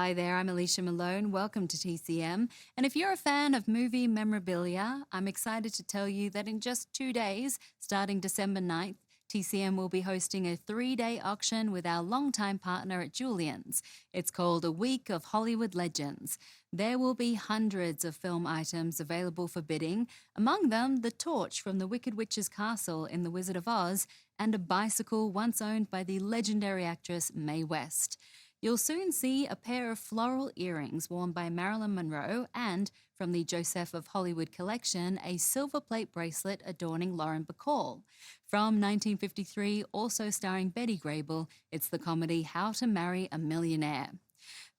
Hi there, I'm Alicia Malone. Welcome to TCM. And if you're a fan of movie memorabilia, I'm excited to tell you that in just 2 days, starting December 9th, TCM will be hosting a 3-day auction with our longtime partner at Julian's. It's called A Week of Hollywood Legends. There will be hundreds of film items available for bidding, among them the torch from the Wicked Witch's castle in The Wizard of Oz and a bicycle once owned by the legendary actress Mae West. You'll soon see a pair of floral earrings worn by Marilyn Monroe and, from the Joseph of Hollywood collection, a silver plate bracelet adorning Lauren Bacall. From 1953, also starring Betty Grable, it's the comedy How to Marry a Millionaire.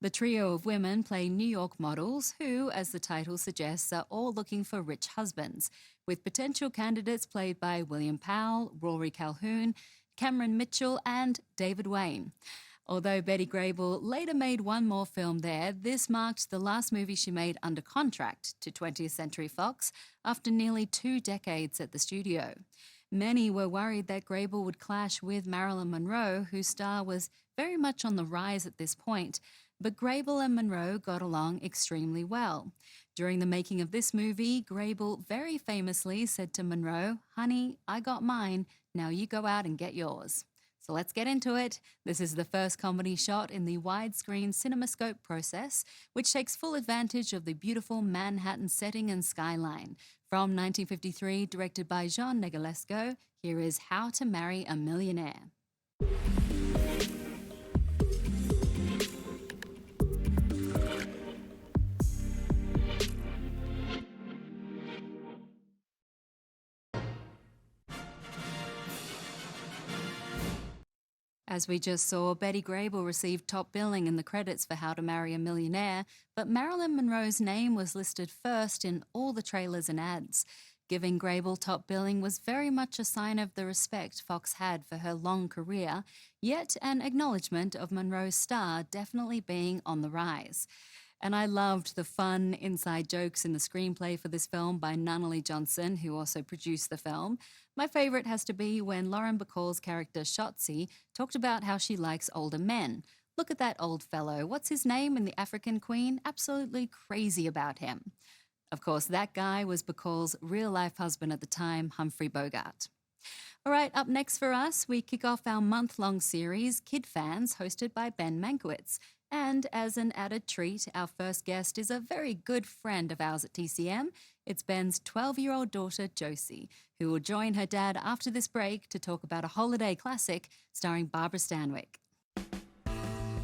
The trio of women play New York models who, as the title suggests, are all looking for rich husbands, with potential candidates played by William Powell, Rory Calhoun, Cameron Mitchell and David Wayne. Although Betty Grable later made one more film there, this marked the last movie she made under contract to 20th Century Fox after nearly 2 decades at the studio. Many were worried that Grable would clash with Marilyn Monroe, whose star was very much on the rise at this point, but Grable and Monroe got along extremely well. During the making of this movie, Grable very famously said to Monroe, "Honey, I got mine, now you go out and get yours." So let's get into it. This is the first comedy shot in the widescreen CinemaScope process, which takes full advantage of the beautiful Manhattan setting and skyline. From 1953, directed by Jean Negulesco, here is How to Marry a Millionaire. As we just saw, Betty Grable received top billing in the credits for How to Marry a Millionaire, but Marilyn Monroe's name was listed first in all the trailers and ads. Giving Grable top billing was very much a sign of the respect Fox had for her long career, yet an acknowledgement of Monroe's star definitely being on the rise. And I loved the fun inside jokes in the screenplay for this film by Nunnally Johnson, who also produced the film. My favourite has to be when Lauren Bacall's character Shotzi talked about how she likes older men. Look at that old fellow. What's his name in The African Queen? Absolutely crazy about him. Of course, that guy was Bacall's real-life husband at the time, Humphrey Bogart. All right, up next for us, we kick off our month-long series, Kid Fans, hosted by Ben Mankiewicz. And as an added treat, our first guest is a very good friend of ours at TCM. It's Ben's 12-year-old daughter, Josie, who will join her dad after this break to talk about a holiday classic starring Barbara Stanwyck.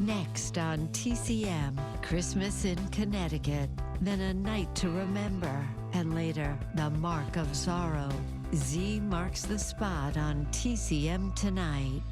Next on TCM, Christmas in Connecticut, then A Night to Remember, and later, The Mark of Sorrow. Z marks the spot on TCM tonight.